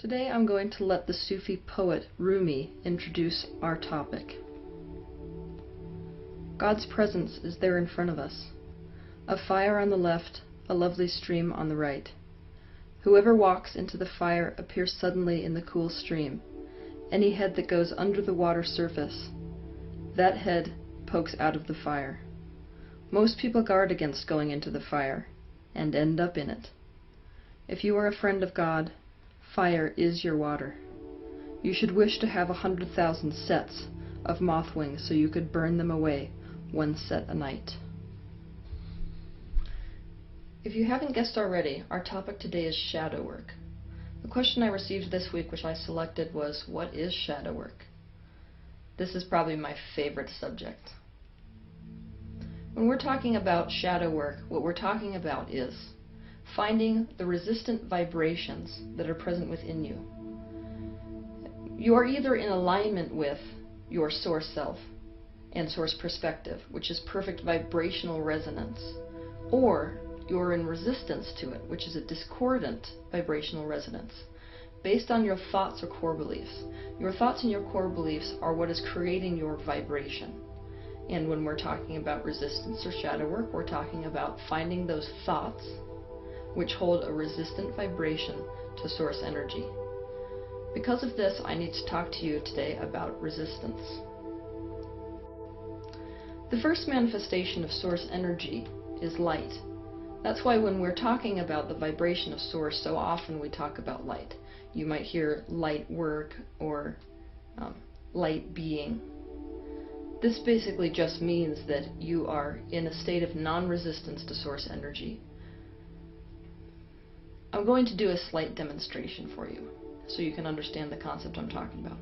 Today I'm going to let the Sufi poet Rumi introduce our topic. God's presence is there in front of us. A fire on the left, a lovely stream on the right. Whoever walks into the fire appears suddenly in the cool stream. Any head that goes under the water surface, that head pokes out of the fire. Most people guard against going into the fire, and end up in it. If you are a friend of God, fire is your water. You should wish to have 100,000 sets of moth wings so you could burn them away, one set a night. If you haven't guessed already, our topic today is shadow work. The question I received this week, which I selected, was, what is shadow work? This is probably my favorite subject. When we're talking about shadow work, what we're talking about is finding the resistant vibrations that are present within you. You are either in alignment with your source self and source perspective, which is perfect vibrational resonance, or you're in resistance to it, which is a discordant vibrational resonance, based on your thoughts or core beliefs. Your thoughts and your core beliefs are what is creating your vibration. And when we're talking about resistance or shadow work, we're talking about finding those thoughts which hold a resistant vibration to source energy. Because of this, I need to talk to you today about resistance. The first manifestation of source energy is light. That's why when we're talking about the vibration of source, so often we talk about light. You might hear light work or light being. This basically just means that you are in a state of non-resistance to source energy. I'm going to do a slight demonstration for you so you can understand the concept I'm talking about.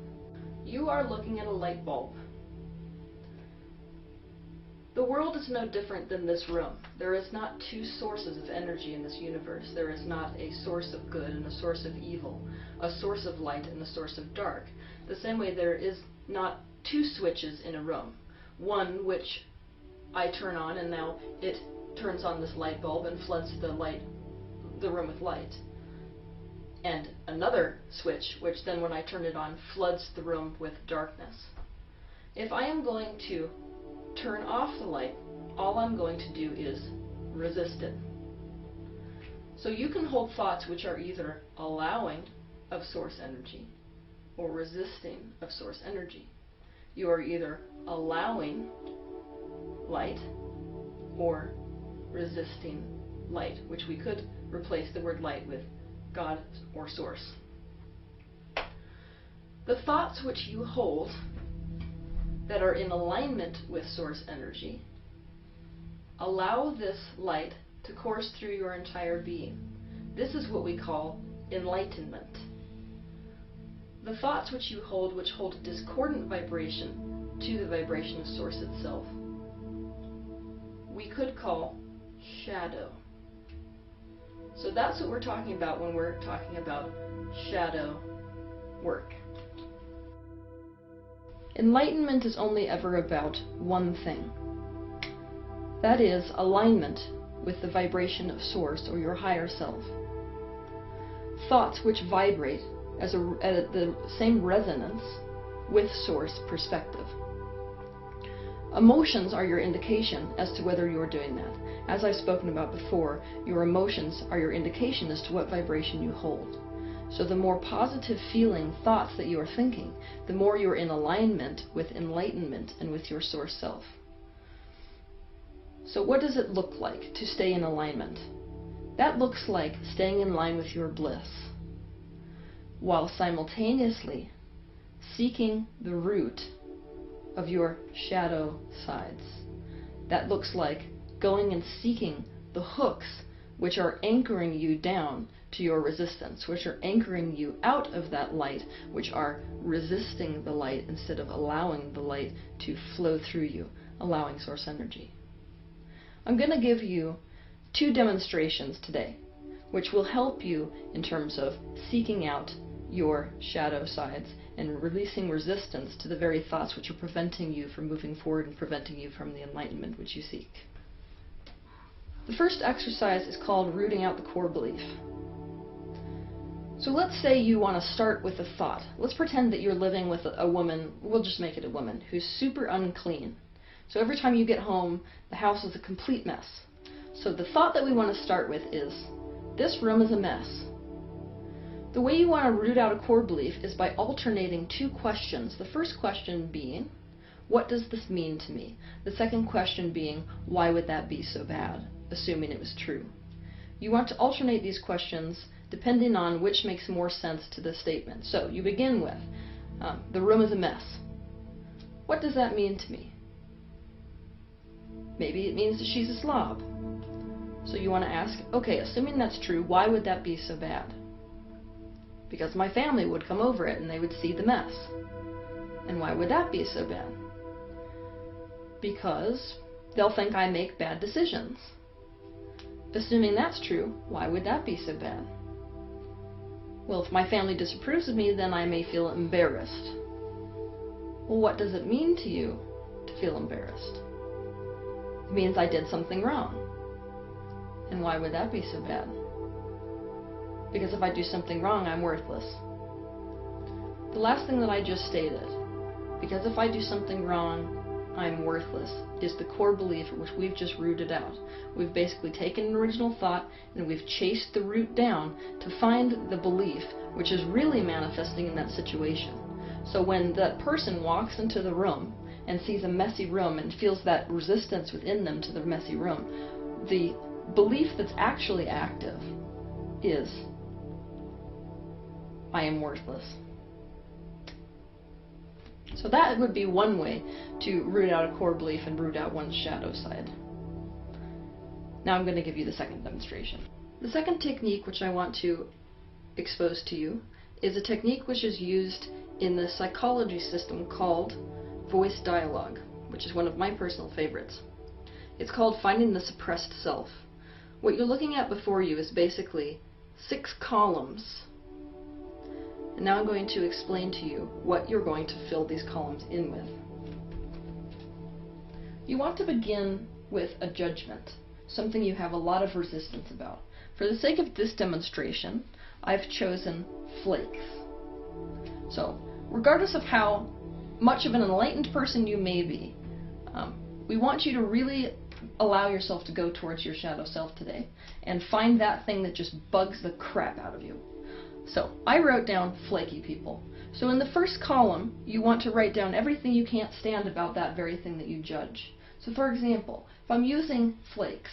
You are looking at a light bulb. The world is no different than this room. There is not two sources of energy in this universe. There is not a source of good and a source of evil, a source of light and a source of dark. The same way there is not two switches in a room. One which I turn on and now it turns on this light bulb and floods the room with light. And another switch which then when I turn it on floods the room with darkness. If I am going to turn off the light, all I'm going to do is resist it. So you can hold thoughts which are either allowing of source energy or resisting of source energy. You are either allowing light or resisting light, which we could replace the word light with God or source. The thoughts which you hold that are in alignment with source energy allow this light to course through your entire being. This is what we call enlightenment. The thoughts which you hold, which hold a discordant vibration to the vibration of source itself, we could call shadow. So that's what we're talking about when we're talking about shadow work. Enlightenment is only ever about one thing. That is alignment with the vibration of source or your higher self. Thoughts which vibrate at the same resonance with source perspective. Emotions are your indication as to whether you're doing that. As I've spoken about before, your emotions are your indication as to what vibration you hold. So the more positive feeling thoughts that you are thinking, the more you're in alignment with enlightenment and with your source self. So what does it look like to stay in alignment? That looks like staying in line with your bliss, while simultaneously seeking the root of your shadow sides. That looks like going and seeking the hooks which are anchoring you down to your resistance, which are anchoring you out of that light, which are resisting the light instead of allowing the light to flow through you, allowing source energy. I'm going to give you two demonstrations today, which will help you in terms of seeking out your shadow sides and releasing resistance to the very thoughts which are preventing you from moving forward and preventing you from the enlightenment which you seek. The first exercise is called rooting out the core belief. So let's say you want to start with a thought. Let's pretend that you're living with a woman, we'll just make it a woman, who's super unclean. So every time you get home, the house is a complete mess. So the thought that we want to start with is, this room is a mess. The way you want to root out a core belief is by alternating two questions. The first question being, what does this mean to me? The second question being, why would that be so bad, assuming it was true? You want to alternate these questions depending on which makes more sense to the statement. So you begin with, the room is a mess. What does that mean to me? Maybe it means that she's a slob. So you want to ask, okay, assuming that's true, why would that be so bad? Because my family would come over it and they would see the mess. And why would that be so bad? Because they'll think I make bad decisions. Assuming that's true, why would that be so bad? Well, if my family disapproves of me, then I may feel embarrassed. Well, what does it mean to you to feel embarrassed? It means I did something wrong. And why would that be so bad? Because if I do something wrong, I'm worthless. The last thing that I just stated, because if I do something wrong, I'm worthless, is the core belief which we've just rooted out. We've basically taken an original thought and we've chased the root down to find the belief which is really manifesting in that situation. So when that person walks into the room and sees a messy room and feels that resistance within them to the messy room, the belief that's actually active is, I am worthless. So that would be one way to root out a core belief and root out one's shadow side. Now I'm going to give you the second demonstration. The second technique which I want to expose to you is a technique which is used in the psychology system called voice dialogue, which is one of my personal favorites. It's called finding the suppressed self. What you're looking at before you is basically 6 columns. And now I'm going to explain to you what you're going to fill these columns in with. You want to begin with a judgment, something you have a lot of resistance about. For the sake of this demonstration, I've chosen flakes. So, regardless of how much of an enlightened person you may be, we want you to really allow yourself to go towards your shadow self today and find that thing that just bugs the crap out of you. So, I wrote down flaky people. So in the first column, you want to write down everything you can't stand about that very thing that you judge. So for example, if I'm using flakes,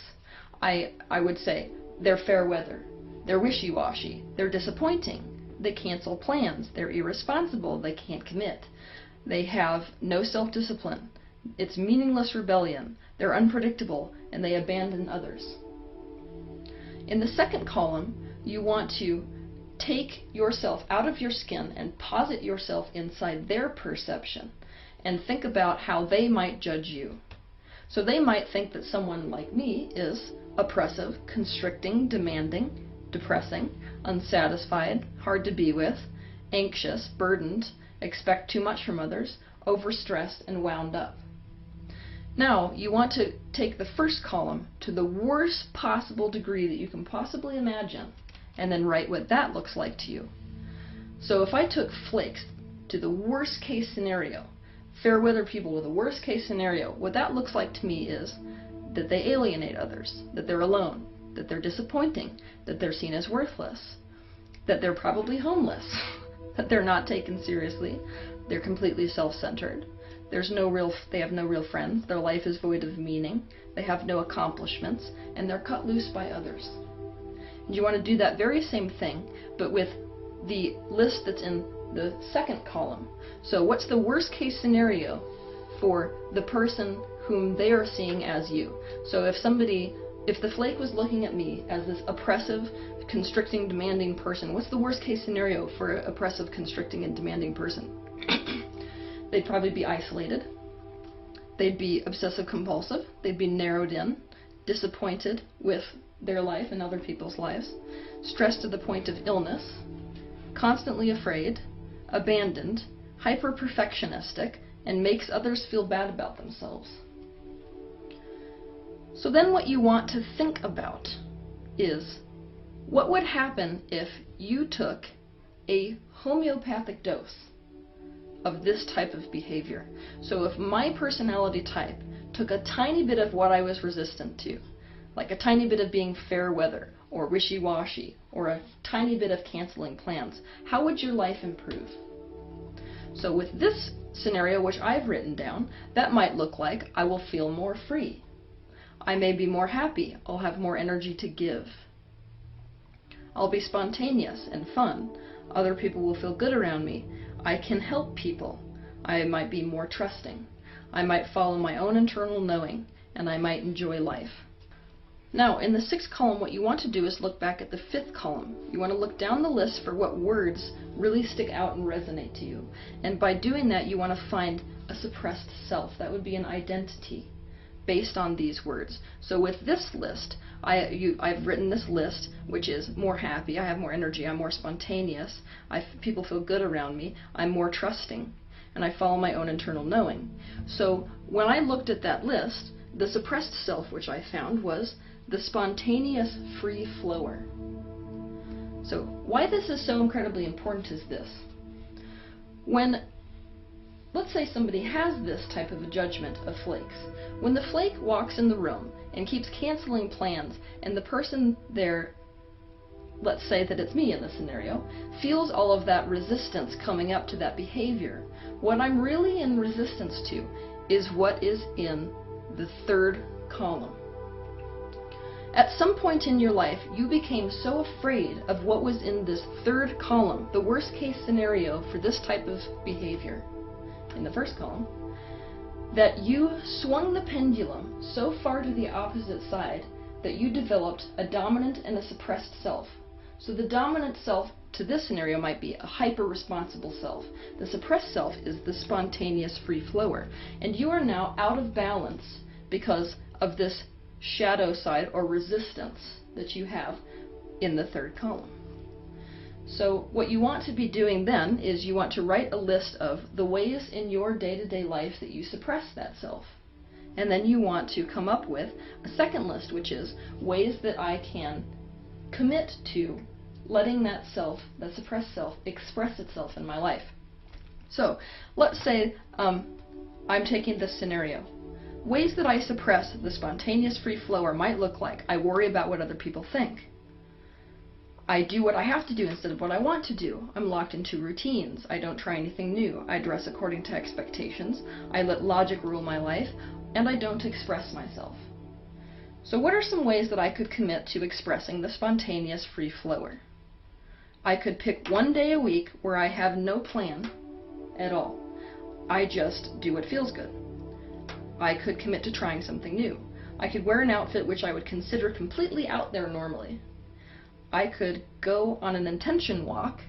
I would say, they're fair weather, they're wishy-washy, they're disappointing, they cancel plans, they're irresponsible, they can't commit, they have no self-discipline, it's meaningless rebellion, they're unpredictable, and they abandon others. In the second column, you want to take yourself out of your skin and posit yourself inside their perception and think about how they might judge you. So they might think that someone like me is oppressive, constricting, demanding, depressing, unsatisfied, hard to be with, anxious, burdened, expect too much from others, overstressed, and wound up. Now, you want to take the first column to the worst possible degree that you can possibly imagine, and then write what that looks like to you. So if I took flakes to the worst case scenario, fair weather people with the worst case scenario, what that looks like to me is that they alienate others, that they're alone, that they're disappointing, that they're seen as worthless, that they're probably homeless, that they're not taken seriously, they're completely self-centered, they have no real friends, their life is void of meaning, they have no accomplishments, and they're cut loose by others. And you want to do that very same thing, but with the list that's in the second column. So what's the worst case scenario for the person whom they are seeing as you? So if the flake was looking at me as this oppressive, constricting, demanding person, what's the worst case scenario for an oppressive, constricting, and demanding person? They'd probably be isolated. They'd be obsessive compulsive. They'd be narrowed in, disappointed with their life and other people's lives, stressed to the point of illness, constantly afraid, abandoned, hyper-perfectionistic, and makes others feel bad about themselves. So then what you want to think about is, What would happen if you took a homeopathic dose of this type of behavior? So if my personality type took a tiny bit of what I was resistant to, like a tiny bit of being fair weather, or wishy-washy, or a tiny bit of canceling plans, how would your life improve? So with this scenario, which I've written down, that might look like I will feel more free. I may be more happy. I'll have more energy to give. I'll be spontaneous and fun. Other people will feel good around me. I can help people. I might be more trusting. I might follow my own internal knowing, and I might enjoy life. Now, in the 6th column, what you want to do is look back at the 5th column. You want to look down the list for what words really stick out and resonate to you. And by doing that, you want to find a suppressed self. That would be an identity based on these words. So with this list, I've written this list, which is more happy, I have more energy, I'm more spontaneous, people feel good around me, I'm more trusting, and I follow my own internal knowing. So when I looked at that list, the suppressed self, which I found, was the spontaneous free flower. So why this is so incredibly important is this. When, let's say somebody has this type of a judgment of flakes, when the flake walks in the room and keeps canceling plans, and the person there, let's say that it's me in this scenario, feels all of that resistance coming up to that behavior, what I'm really in resistance to is what is in the 3rd column. At some point in your life, you became so afraid of what was in this 3rd column, the worst case scenario for this type of behavior, in the 1st column, that you swung the pendulum so far to the opposite side that you developed a dominant and a suppressed self. So the dominant self to this scenario might be a hyper-responsible self. The suppressed self is the spontaneous free flower. And you are now out of balance because of this shadow side or resistance that you have in the 3rd column. So what you want to be doing then is you want to write a list of the ways in your day-to-day life that you suppress that self. And then you want to come up with a 2nd list, which is ways that I can commit to letting that self, that suppressed self, express itself in my life. So let's say I'm taking this scenario. Ways that I suppress the spontaneous free flower might look like I worry about what other people think. I do what I have to do instead of what I want to do. I'm locked into routines. I don't try anything new. I dress according to expectations. I let logic rule my life, and I don't express myself. So what are some ways that I could commit to expressing the spontaneous free flower? I could pick one day a week where I have no plan at all. I just do what feels good. I could commit to trying something new. I could wear an outfit which I would consider completely out there normally. I could go on an intention walk,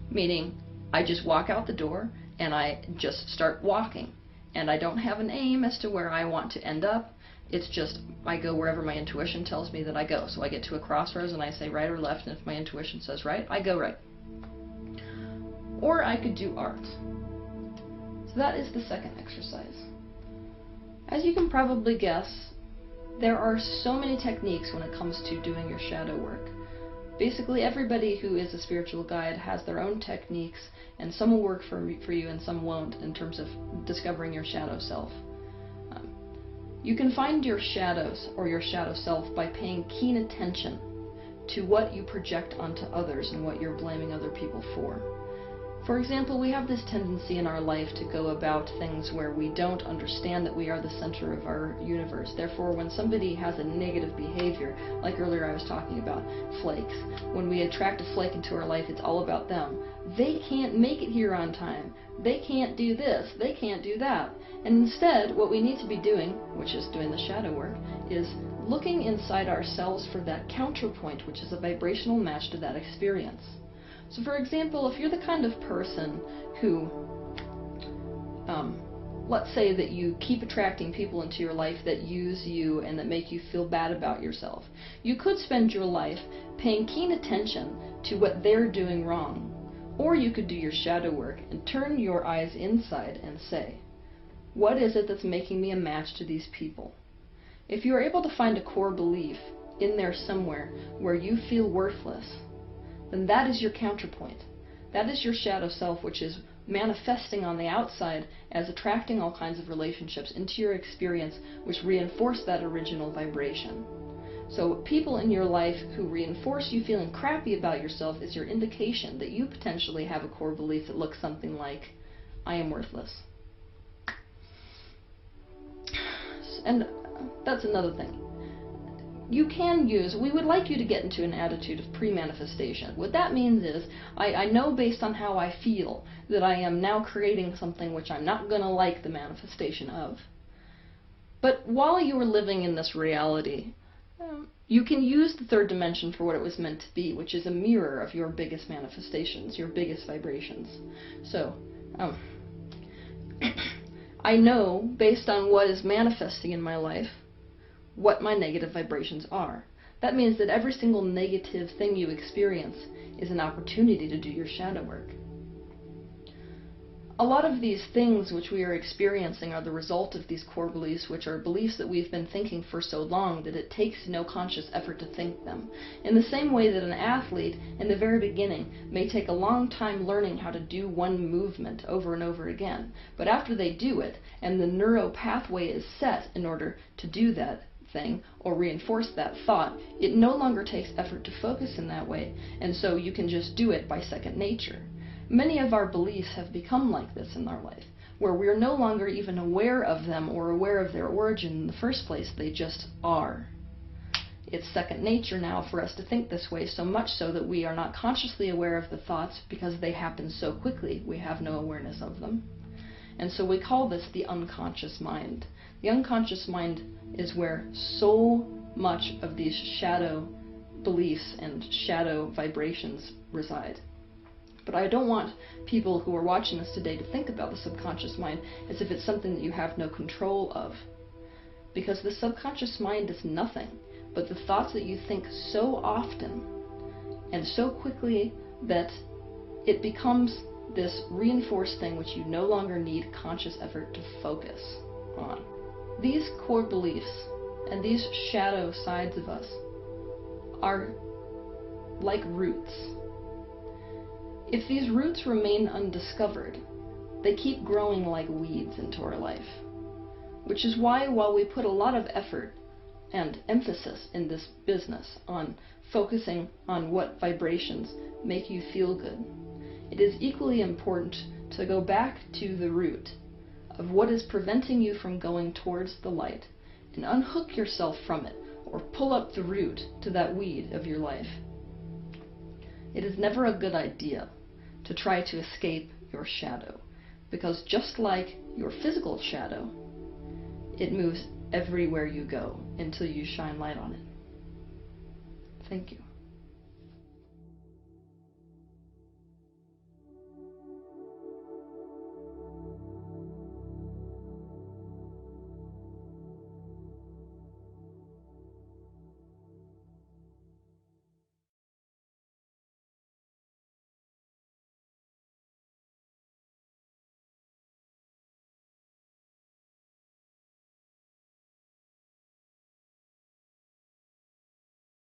meaning I just walk out the door and I just start walking. And I don't have an aim as to where I want to end up. It's just I go wherever my intuition tells me that I go. So I get to a crossroads and I say right or left, and if my intuition says right, I go right. Or I could do art. So that is the 2nd exercise. As you can probably guess, there are so many techniques when it comes to doing your shadow work. Basically, everybody who is a spiritual guide has their own techniques, and some will work for you and some won't in terms of discovering your shadow self. You can find your shadows or your shadow self by paying keen attention to what you project onto others and what you're blaming other people for. For example, we have this tendency in our life to go about things where we don't understand that we are the center of our universe. Therefore, when somebody has a negative behavior, like earlier I was talking about flakes, when we attract a flake into our life, it's all about them. They can't make it here on time. They can't do this. They can't do that. And instead, what we need to be doing, which is doing the shadow work, is looking inside ourselves for that counterpoint, which is a vibrational match to that experience. So for example, if you're the kind of person who, let's say that you keep attracting people into your life that use you and that make you feel bad about yourself, you could spend your life paying keen attention to what they're doing wrong. Or you could do your shadow work and turn your eyes inside and say, what is it that's making me a match to these people? If you are able to find a core belief in there somewhere where you feel worthless, then that is your counterpoint. That is your shadow self, which is manifesting on the outside as attracting all kinds of relationships into your experience which reinforce that original vibration. So people in your life who reinforce you feeling crappy about yourself is your indication that you potentially have a core belief that looks something like, I am worthless. And that's another thing. We would like you to get into an attitude of pre-manifestation. What that means is, I know based on how I feel that I am now creating something which I'm not going to like the manifestation of. But while you are living in this reality, you can use the third dimension for what it was meant to be, which is a mirror of your biggest manifestations, your biggest vibrations. So, I know, based on what is manifesting in my life, what my negative vibrations are. That means that every single negative thing you experience is an opportunity to do your shadow work. A lot of these things which we are experiencing are the result of these core beliefs, which are beliefs that we've been thinking for so long that it takes no conscious effort to think them. In the same way that an athlete, in the very beginning, may take a long time learning how to do one movement over and over again, but after they do it, and the neural pathway is set in order to do that thing, or reinforce that thought, it no longer takes effort to focus in that way, and so you can just do it by second nature. Many of our beliefs have become like this in our life, where we are no longer even aware of them or aware of their origin in the first place, they just are. It's second nature now for us to think this way, so much so that we are not consciously aware of the thoughts because they happen so quickly, we have no awareness of them. And so we call this the unconscious mind. The unconscious mind is where so much of these shadow beliefs and shadow vibrations reside. But I don't want people who are watching this today to think about the subconscious mind as if it's something that you have no control of. Because the subconscious mind is nothing but the thoughts that you think so often and so quickly that it becomes this reinforced thing which you no longer need conscious effort to focus on. These core beliefs and these shadow sides of us are like roots. If these roots remain undiscovered, they keep growing like weeds into our life. Which is why, while we put a lot of effort and emphasis in this business on focusing on what vibrations make you feel good, it is equally important to go back to the root of what is preventing you from going towards the light and unhook yourself from it, or pull up the root to that weed of your life. It is never a good idea to try to escape your shadow, because just like your physical shadow, it moves everywhere you go until you shine light on it. Thank you.